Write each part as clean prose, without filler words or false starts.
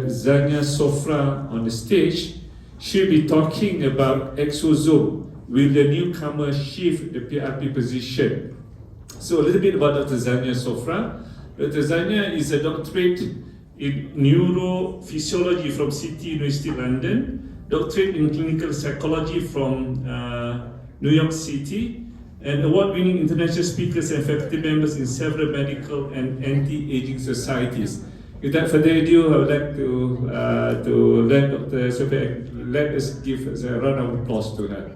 Xanya Sofra on the stage. She'll be talking about exosome. Will the newcomer shift the PRP position? So a little bit about Dr. Xanya Sofra. Dr. Xanya is a doctorate in neurophysiology from City University London, doctorate in clinical psychology from New York City, and award-winning international speakers and faculty members in several medical and anti-aging societies. Without further ado, I would like to let Dr. Sofra, let us give a round of applause to her.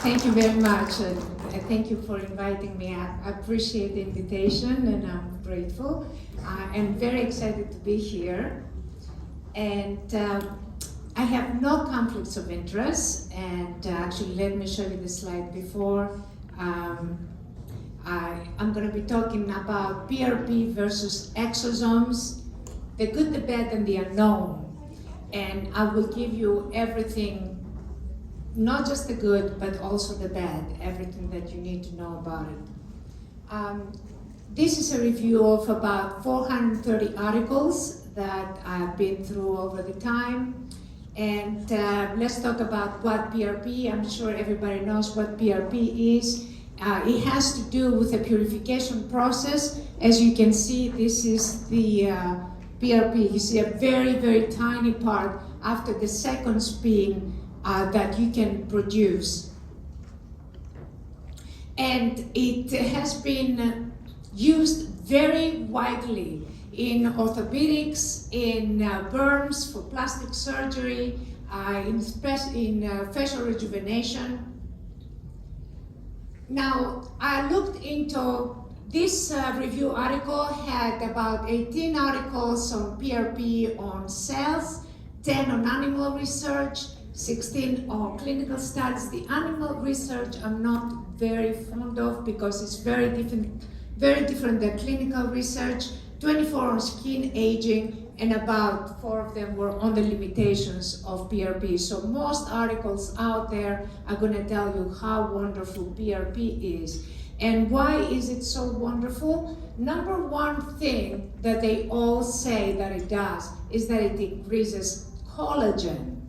Thank you very much. Thank you for inviting me. I appreciate the invitation and I'm grateful. I'm very excited to be here. And I have no conflicts of interest. And actually, let me show you the slide before. I'm going to be talking about PRP versus exosomes, the good, the bad, and the unknown. And I will give you everything, not just the good, but also the bad, everything that you need to know about it. This is a review of about 430 articles that I've been through over the time. And let's talk about what PRP, I'm sure everybody knows what PRP is. It has to do with the purification process. As you can see, this is the PRP. You see a very, very tiny part after the second spin that you can produce. And it has been used very widely in orthopedics, in burns for plastic surgery, in facial rejuvenation. Now, I looked into this review article, had about 18 articles on PRP on cells, 10 on animal research, 16 on clinical studies. The animal research I'm not very fond of because it's very different than clinical research. 24 on skin aging, and about 4 of them were on the limitations of PRP. So most articles out there are going to tell you how wonderful PRP is. And why is it so wonderful? Number one thing that they all say that it does is that it increases collagen.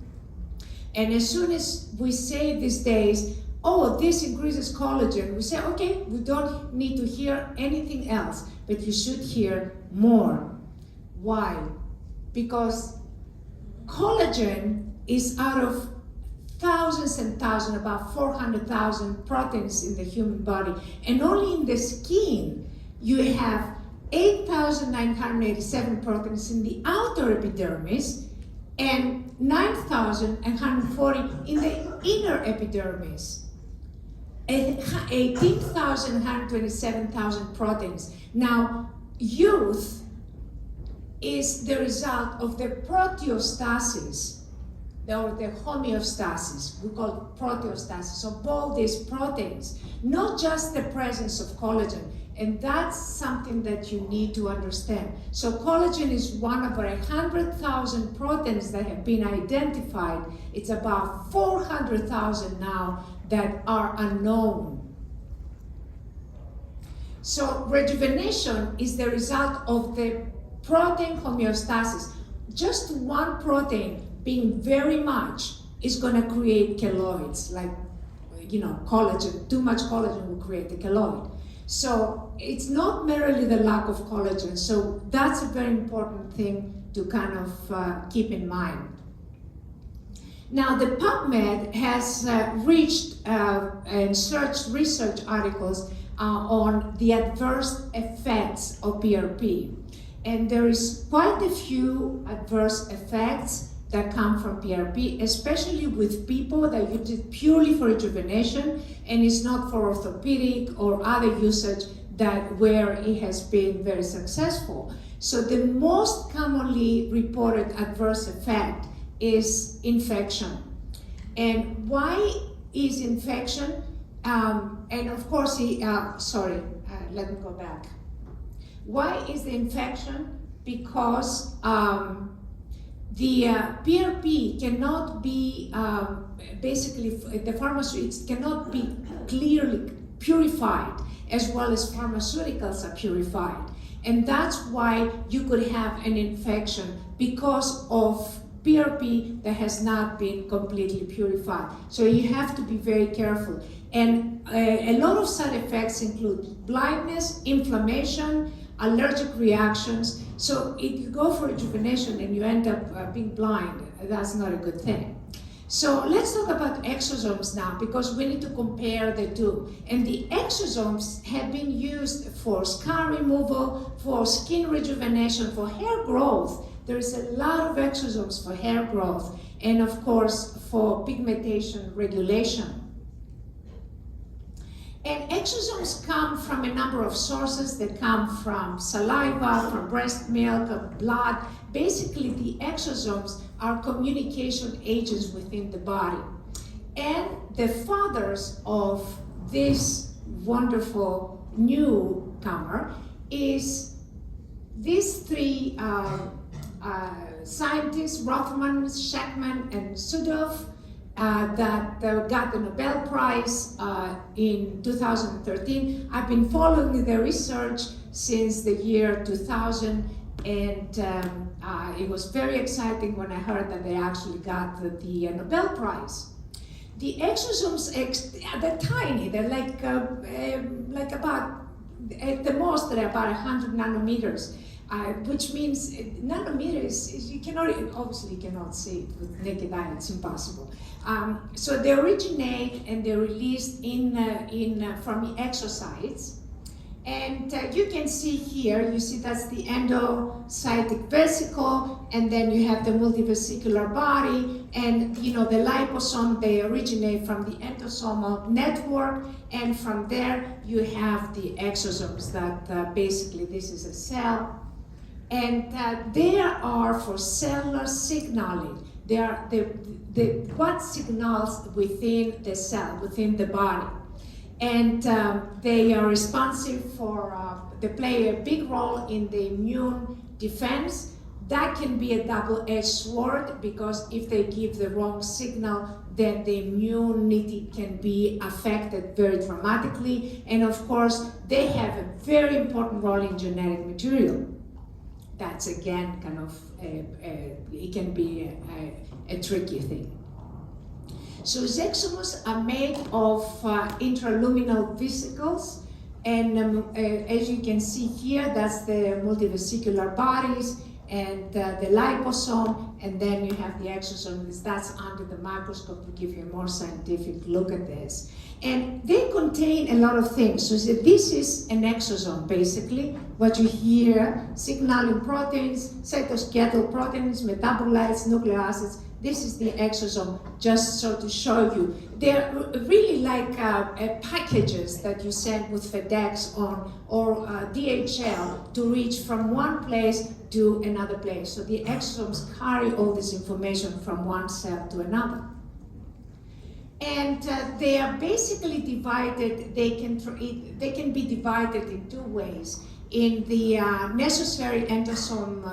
And as soon as we say these days, oh, this increases collagen, we say, okay, we don't need to hear anything else, but you should hear more. Why? Because collagen is out of thousands and thousands, about 400,000 proteins in the human body. And only in the skin, you have 8,987 proteins in the outer epidermis and 9,140 in the inner epidermis. 18,127,000 proteins. Now, youth is the result of the proteostasis, or the homeostasis, we call it proteostasis, of all these proteins, not just the presence of collagen. And that's something that you need to understand. So collagen is one of over 100,000 proteins that have been identified. It's about 400,000 now that are unknown. So rejuvenation is the result of the protein homeostasis. Just one protein being very much is going to create keloids, like, collagen. Too much collagen will create a keloid. So it's not merely the lack of collagen. So that's a very important thing to kind of keep in mind. Now, the PubMed has reached and searched research articles on the adverse effects of PRP. And there is quite a few adverse effects that come from PRP, especially with people that use it purely for rejuvenation and it's not for orthopedic or other usage where it has been very successful. So the most commonly reported adverse effect is infection. And why is infection? And of course, let me go back. Why is the infection? Because the PRP cannot be, basically, the pharmaceuticals cannot be clearly purified as well as pharmaceuticals are purified. And that's why you could have an infection because of PRP that has not been completely purified. So you have to be very careful. And a lot of side effects include blindness, inflammation, allergic reactions. So if you go for rejuvenation and you end up being blind, that's not a good thing. So let's talk about exosomes now, because we need to compare the two. And the exosomes have been used for scar removal, for skin rejuvenation, for hair growth. There is a lot of exosomes for hair growth, and of course for pigmentation regulation. And exosomes come from a number of sources. They come from saliva, from breast milk, blood. Basically, the exosomes are communication agents within the body. And the fathers of this wonderful newcomer is these three scientists, Rothman, Shackman, and Sudhoff, that got the Nobel Prize in 2013. I've been following their research since the year 2000, and it was very exciting when I heard that they actually got the Nobel Prize. The exosomes, they're tiny. They're like about, at the most, they're about 100 nanometers. Which means nanometers is you cannot, obviously you cannot see it with naked eye, it's impossible. So they originate and they're released from the exocytes. And you can see here, you see that's the endocytic vesicle, and then you have the multivesicular body, and you know the liposome, they originate from the endosomal network, and from there you have the exosomes that basically this is a cell. And they are for cellular signaling. They are what signals within the cell, within the body. And they are responsive for, they play a big role in the immune defense. That can be a double-edged sword, because if they give the wrong signal, then the immunity can be affected very dramatically. And of course, they have a very important role in genetic material. That's again kind of, it can be a tricky thing. So exosomes are made of intraluminal vesicles, and as you can see here, that's the multivesicular bodies and the liposome, and then you have the exosomes. That's under the microscope to give you a more scientific look at this. And they contain a lot of things. So this is an exosome, basically. What you hear, signaling proteins, cytoskeletal proteins, metabolites, nucleic acids. This is the exosome, just so to show you. They're really like packages that you send with FedEx or DHL to reach from one place to another place. So the exosomes carry all this information from one cell to another. And they are basically divided, they can be divided in two ways. In the necessary endosome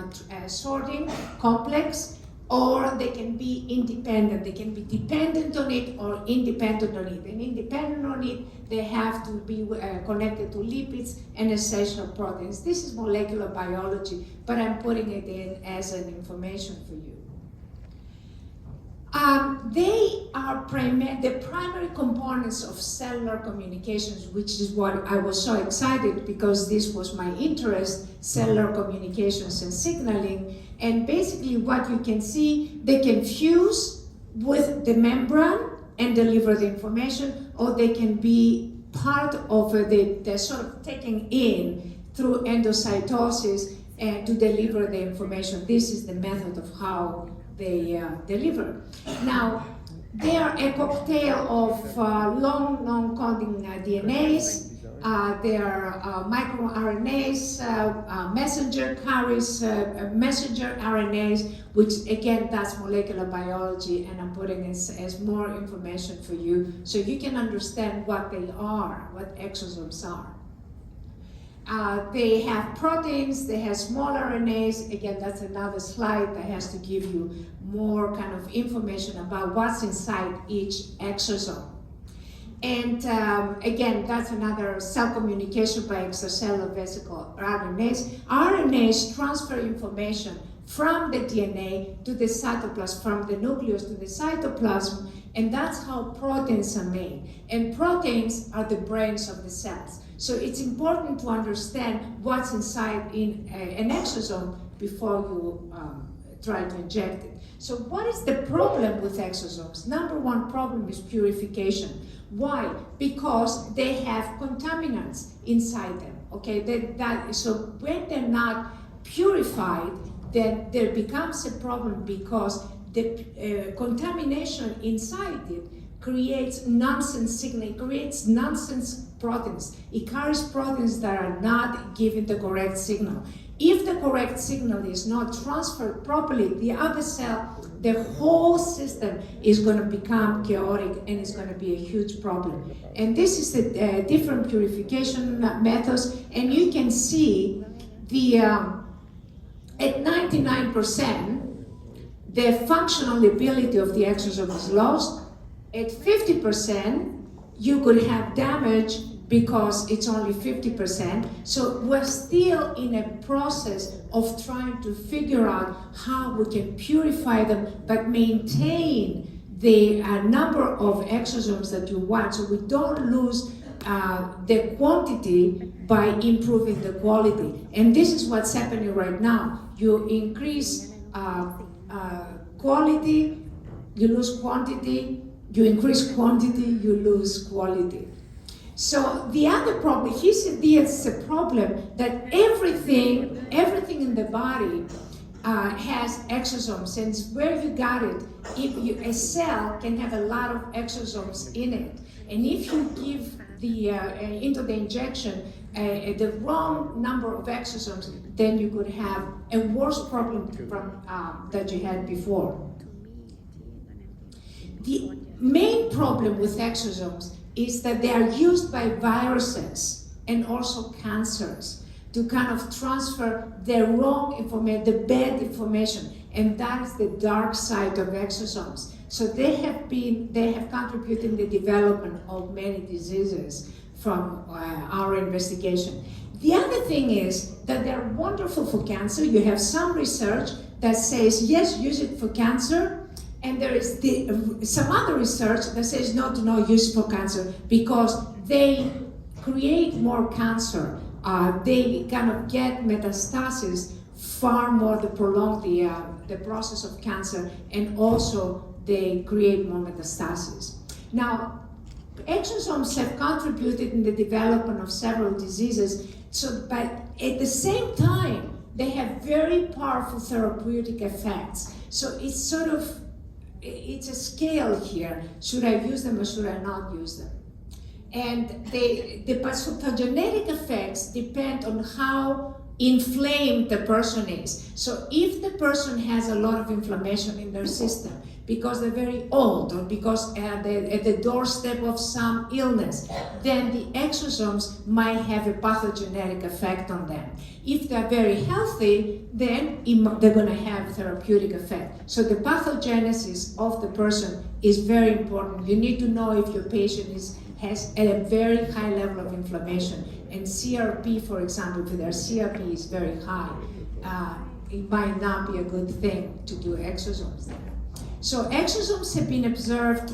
sorting complex, or they can be independent. They can be dependent on it or independent on it. And independent on it, they have to be connected to lipids and essential proteins. This is molecular biology, but I'm putting it in as an information for you. They are the primary components of cellular communications, which is what I was so excited, because this was my interest, cellular communications and signaling. And basically what you can see, they can fuse with the membrane and deliver the information, or they can be part of the sort of taken in through endocytosis and to deliver the information. This is the method of how they deliver. Now, they are a cocktail of long non-coding DNAs. They are microRNAs, messenger carries messenger RNAs, which again, that's molecular biology, and I'm putting as more information for you so you can understand what they are, what exosomes are. They have proteins, they have small RNAs. Again, that's another slide that has to give you more kind of information about what's inside each exosome. And again, that's another cell communication by extracellular vesicle RNAs. RNAs transfer information from the DNA to the cytoplasm, from the nucleus to the cytoplasm, and that's how proteins are made. And proteins are the brains of the cells. So it's important to understand what's inside in an exosome before you try to inject it. So what is the problem with exosomes? Number one problem is purification. Why? Because they have contaminants inside them. Okay, so when they're not purified, then there becomes a problem because the contamination inside it creates nonsense signal, it creates nonsense proteins. It carries proteins that are not giving the correct signal. If the correct signal is not transferred properly, the other cell, the whole system is going to become chaotic and it's going to be a huge problem. And this is the different purification methods, and you can see the at 99%, the functional ability of the exosome is lost. At 50%, you could have damage because it's only 50%. So we're still in a process of trying to figure out how we can purify them, but maintain the number of exosomes that you want, so we don't lose the quantity by improving the quality. And this is what's happening right now. You increase quality, you lose quantity, you increase quantity, you lose quality. So the other problem, he said there's a problem that everything in the body has exosomes, and where you got it, a cell can have a lot of exosomes in it. And if you give into the injection the wrong number of exosomes, then you could have a worse problem from that you had before. The main problem with exosomes is that they are used by viruses and also cancers to kind of transfer the wrong information, the bad information, and that is the dark side of exosomes. So they have contributed in the development of many diseases from our investigation. The other thing is that they're wonderful for cancer. You have some research that says, yes, use it for cancer, and there is some other research that says no, do not use for cancer because they create more cancer. They kind of get metastasis far more to prolong the process of cancer, and also they create more metastasis. Now, exosomes have contributed in the development of several diseases, but at the same time, they have very powerful therapeutic effects. So it's a scale here. Should I use them or should I not use them? And the pathogenetic effects depend on how inflamed the person is. So if the person has a lot of inflammation in their system because they're very old or because at the doorstep of some illness, then the exosomes might have a pathogenic effect on them. If they're very healthy, then they're going to have therapeutic effect. So the pathogenesis of the person is very important. You need to know if your patient has a very high level of inflammation. And CRP, for example, if their CRP is very high, it might not be a good thing to do exosomes there. So exosomes have been observed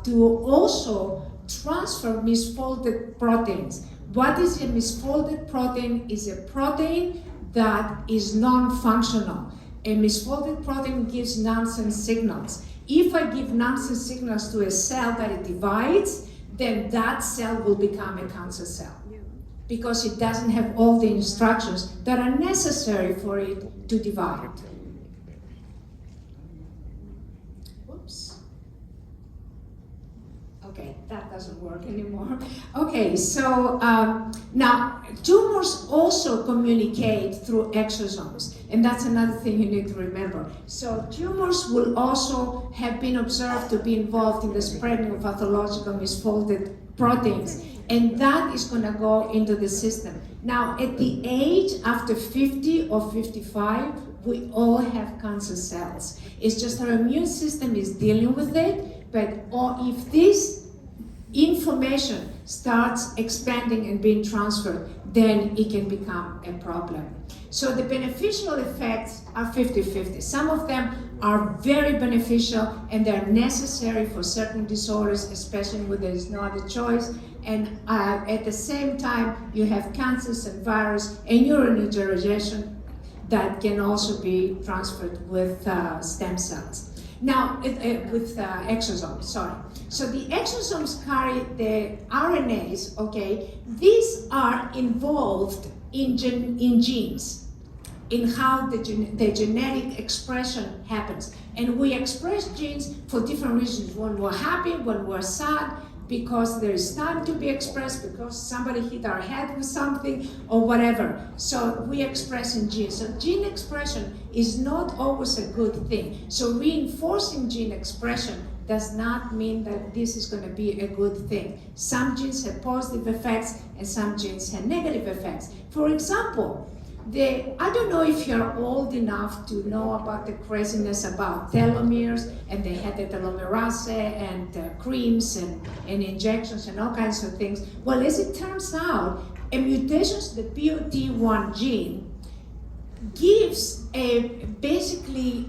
to also transfer misfolded proteins. What is a misfolded protein? Is a protein that is non-functional. A misfolded protein gives nonsense signals. If I give nonsense signals to a cell that it divides, then that cell will become a cancer cell because it doesn't have all the instructions that are necessary for it to divide. Whoops. Okay, that doesn't work anymore. Okay, so now tumors also communicate through exosomes, and that's another thing you need to remember. So tumors will also have been observed to be involved in the spreading of pathological misfolded proteins, and that is going to go into the system. Now, at the age after 50 or 55, we all have cancer cells. It's just our immune system is dealing with it, but if information starts expanding and being transferred, then it can become a problem. So the beneficial effects are 50-50. Some of them are very beneficial and they're necessary for certain disorders, especially when there is no other choice. And at the same time, you have cancers and virus and neurodegeneration that can also be transferred with stem cells. Now, with exosomes, sorry. So the exosomes carry the RNAs, okay? These are involved in genes, in how the genetic expression happens. And we express genes for different reasons. When we're happy, when we're sad, because there is time to be expressed, because somebody hit our head with something, or whatever. So we express in genes. So gene expression is not always a good thing. So reinforcing gene expression does not mean that this is going to be a good thing. Some genes have positive effects and some genes have negative effects. For example, I don't know if you're old enough to know about the craziness about telomeres, and they had the telomerase and creams and injections and all kinds of things. Well, as it turns out, a mutation to the POD1 gene gives basically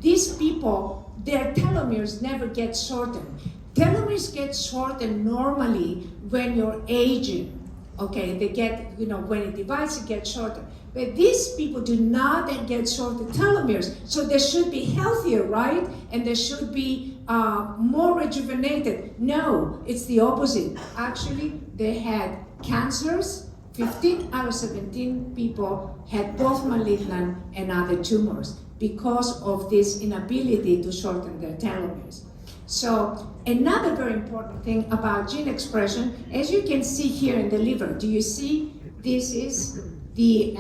these people, their telomeres never get shortened. Telomeres get shortened normally when you're aging. Okay, they get, when it divides, it gets shorter. But these people do not get shorter telomeres, so they should be healthier, right? And they should be more rejuvenated. No, it's the opposite. Actually, they had cancers. 15 out of 17 people had both malignant and other tumors because of this inability to shorten their telomeres. So another very important thing about gene expression, as you can see here in the liver, do you see this is the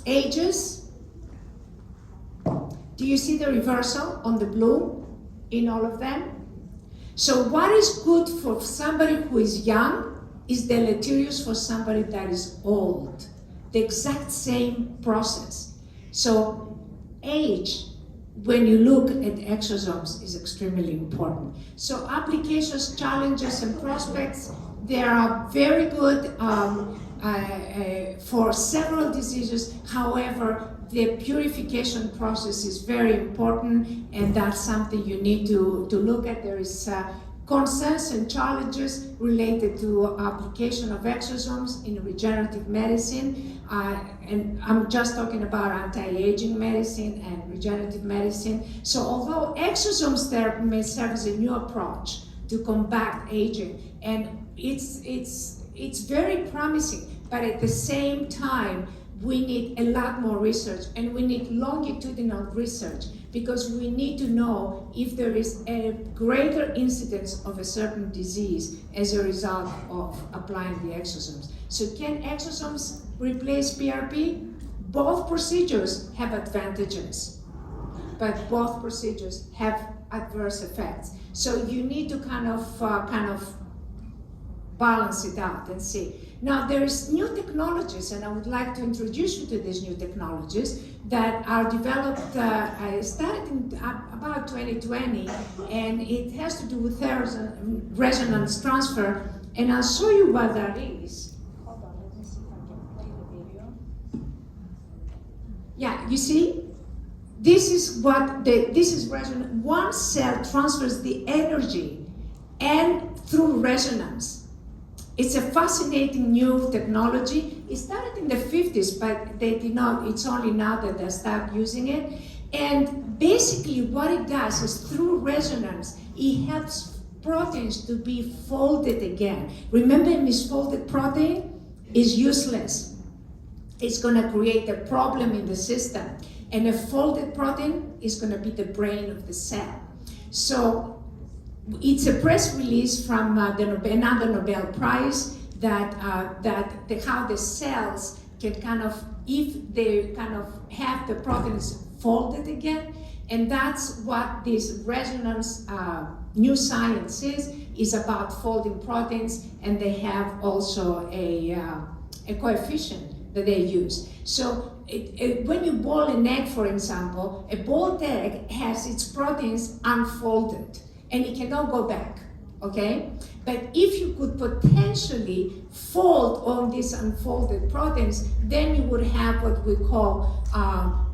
ages? Do you see the reversal on the blue in all of them? So what is good for somebody who is young is deleterious for somebody that is old. The exact same process. So age, when you look at exosomes, is extremely important. So applications, challenges, and prospects, they are very good for several diseases. However, the purification process is very important, and that's something you need to look at. There is concerns and challenges related to application of exosomes in regenerative medicine. And I'm just talking about anti-aging medicine and regenerative medicine. So although exosomes therapy may serve as a new approach to combat aging, and it's very promising, but at the same time, we need a lot more research, and we need longitudinal research, because we need to know if there is a greater incidence of a certain disease as a result of applying the exosomes. So can exosomes replace PRP? Both procedures have advantages, but both procedures have adverse effects. So you need to kind of balance it out and see. Now, there's new technologies, and I would like to introduce you to these new technologies that are developed, started in about 2020, and it has to do with resonance transfer, and I'll show you what that is. Hold on, let me see if I can play the video. Yeah, you see? This is resonance. One cell transfers the energy and through resonance. It's a fascinating new technology. It started in the 50s, but they did not, it's only now that they start using it. And basically what it does is through resonance, it helps proteins to be folded again. Remember, a misfolded protein is useless. It's gonna create a problem in the system. And a folded protein is gonna be the brain of the cell. So it's a press release from another Nobel Prize that how the cells can kind of, if they kind of have the proteins folded again, and that's what this resonance new science is about folding proteins, and they have also a coefficient that they use. So when you boil an egg, for example, a boiled egg has its proteins unfolded, and it cannot go back, okay? But if you could potentially fold on these unfolded proteins, then you would have what we call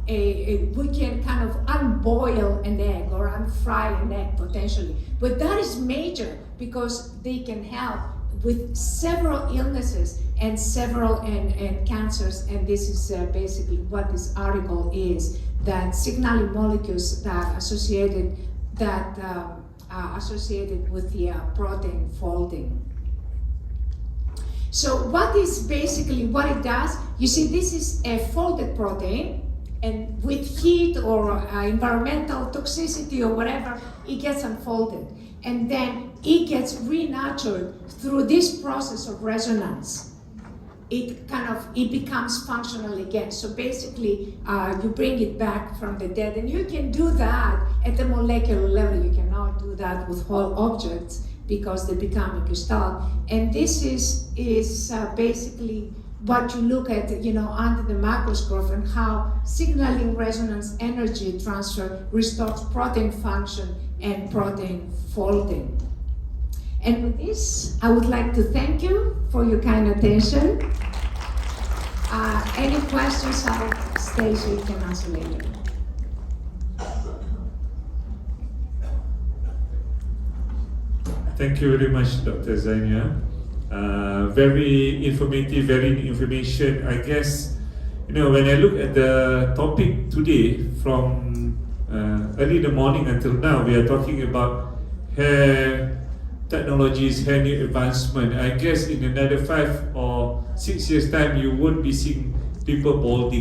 we can kind of unboil an egg or unfry an egg potentially. But that is major because they can help with several illnesses and several and cancers, and this is basically what this article is, that signaling molecules that associated with the protein folding. So what is basically what it does, you see this is a folded protein, and with heat or environmental toxicity or whatever, it gets unfolded. And then it gets renatured through this process of resonance. It becomes functional again. So basically, you bring it back from the dead, and you can do that at the molecular level. You cannot do that with whole objects because they become a crystal. And this is basically what you look at, under the microscope, and how signaling resonance energy transfer restores protein function and protein folding. And with this, I would like to thank you for your kind attention. Any questions, Stacy can answer later. Thank you very much, Dr. Xanya. Very informative, very information. I guess, when I look at the topic today, from early in the morning until now, we are talking about hair technologies, hair new advancement. I guess in another 5 or 6 years' time, you won't be seeing people balding.